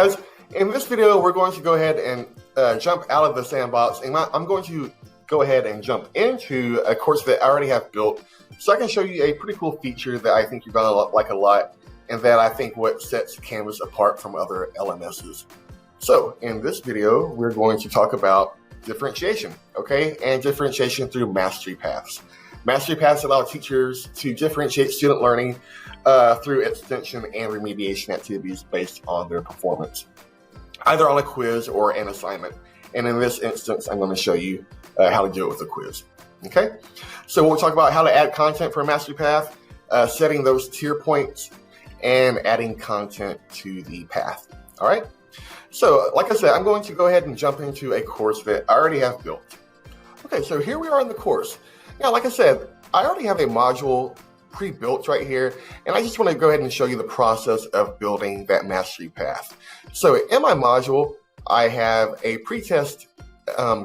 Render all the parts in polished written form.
guys, in this video we're going to go ahead and jump out of the sandbox, and I'm going to go ahead and jump into a course that I already have built so I can show you a pretty cool feature that I think you're going to like a lot, and that I think what sets Canvas apart from other LMSs. So in this video we're going to talk about differentiation, okay, and differentiation through mastery paths. Mastery paths allow teachers to differentiate student learning through extension and remediation activities based on their performance, either on a quiz or an assignment. And in this instance, I'm going to show you how to do it with a quiz. Okay, so we'll talk about how to add content for a mastery path, setting those tier points, and adding content to the path. All right, so like I said, I'm going to go ahead and jump into a course that I already have built. Okay, so here we are in the course. Now, like I said, I already have a module pre-built right here, and I just want to go ahead and show you the process of building that mastery path. So in my module, I have a pretest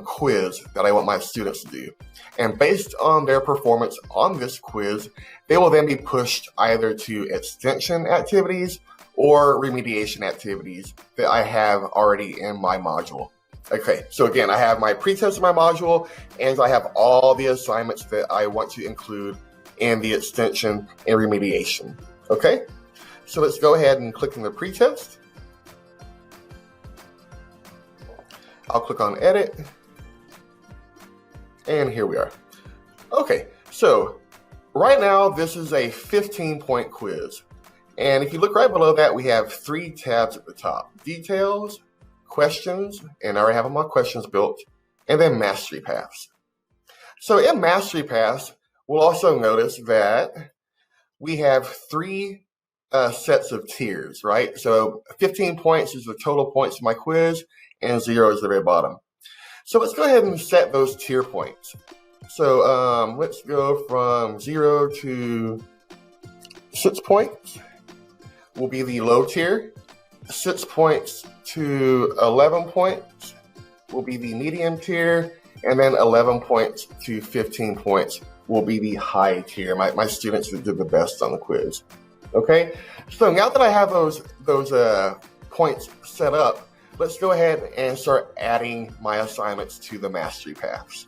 quiz that I want my students to do. And based on their performance on this quiz, they will then be pushed either to extension activities or remediation activities that I have already in my module. Okay, so again, I have my pretest in my module, and I have all the assignments that I want to include in the extension and remediation. Okay, so let's go ahead and click on the pretest. I'll click on edit, and here we are. Okay, so right now this is a 15-point quiz, and if you look right below that, we have 3 tabs at the top: details, questions, and I already have my questions built, and then mastery paths. So in mastery paths, we'll also notice that we have 3 sets of tiers, right? So 15 points is the total points of my quiz, and 0 is the very bottom. So let's go ahead and set those tier points. So let's go from 0 to 6 points will be the low tier. 6 points to 11 points will be the medium tier, and then 11 points to 15 points will be the high tier, my students that did the best on the quiz. Okay, so now that I have those points set up, let's go ahead and start adding my assignments to the mastery paths.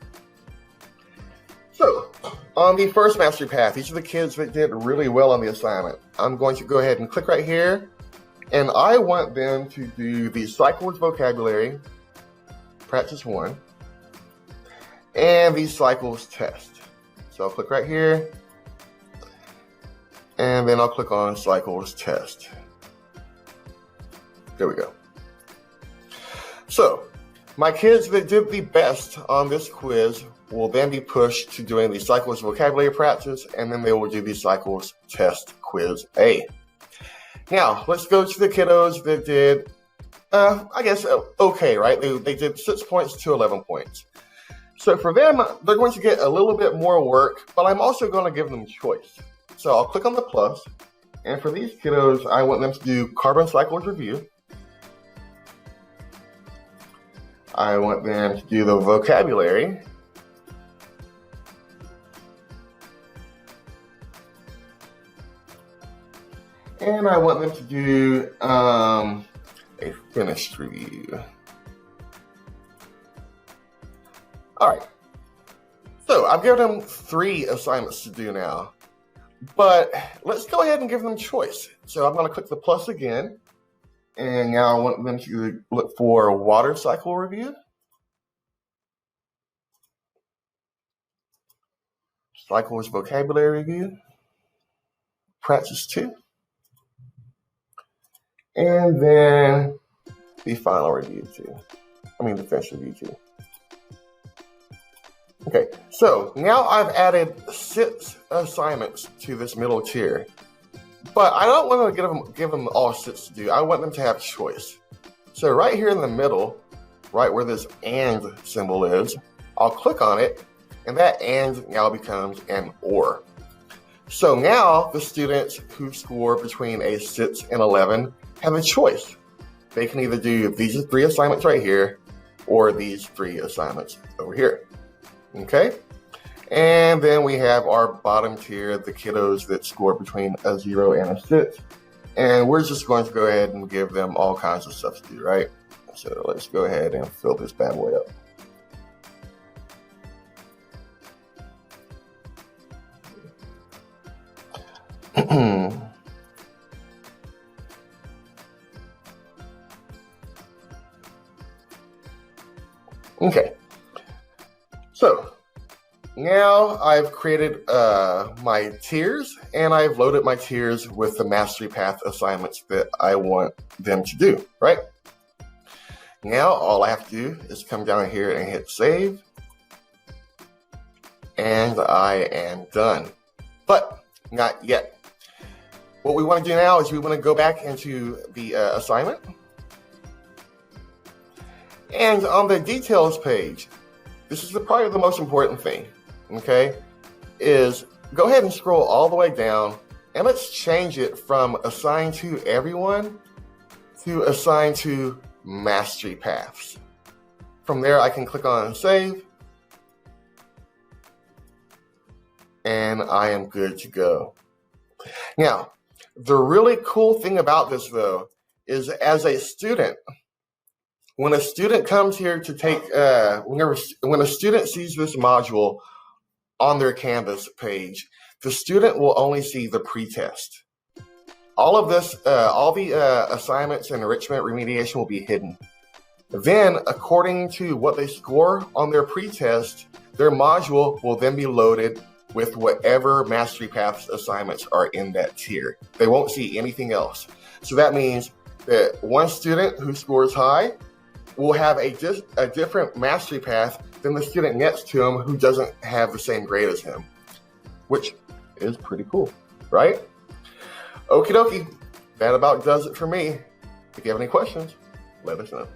So on the first mastery path, these are the kids that did really well on the assignment. I'm going to go ahead and click right here, and I want them to do the cycles vocabulary, practice 1, and the cycles test. So I'll click right here, and then I'll click on cycles test. There we go. So my kids that did the best on this quiz will then be pushed to doing the cycles vocabulary practice, and then they will do the cycles test quiz A. Now, let's go to the kiddos that did, I guess, okay, right? They did 6 points to 11 points. So for them, they're going to get a little bit more work, but I'm also going to give them choice. So I'll click on the plus, and for these kiddos, I want them to do carbon cycles review. I want them to do the vocabulary. And I want them to do a finished review. All right, so I've given them 3 assignments to do now, but let's go ahead and give them choice. So I'm going to click the plus again, and now I want them to look for water cycle review, cycles vocabulary review, practice 2, and then the final review 2. The finished review 2. Okay, so now I've added 6 assignments to this middle tier, but I don't want to give them all 6 to do. I want them to have choice. So right here in the middle, right where this and symbol is, I'll click on it, and that and now becomes an or. So now the students who score between a 6 and 11 have a choice. They can either do these 3 assignments right here, or these 3 assignments over here. Okay, and then we have our bottom tier, the kiddos that score between a 0 and a 6, And we're just going to go ahead and give them all kinds of stuff to do, right? So let's go ahead and fill this bad boy up. Okay, so now I've created my tiers, and I've loaded my tiers with the mastery path assignments that I want them to do, right? Now all I have to do is come down here and hit save, and I am done. But not yet. What we want to do now is we want to go back into the assignment. And on the details page, this is probably the most important thing, okay, is go ahead and scroll all the way down, and let's change it from assign to everyone to assign to mastery paths. From there, I can click on save, and I am good to go. Now, the really cool thing about this, though, is as a student, when a student comes here to take, when a student sees this module on their Canvas page, the student will only see the pretest. All of this, all the assignments, enrichment, remediation will be hidden. Then, according to what they score on their pretest, their module will then be loaded with whatever mastery paths assignments are in that tier. They won't see anything else. So that means that one student who scores high will have a different mastery path than the student next to him who doesn't have the same grade as him, which is pretty cool, right? Okie dokie, that about does it for me. If you have any questions, let us know.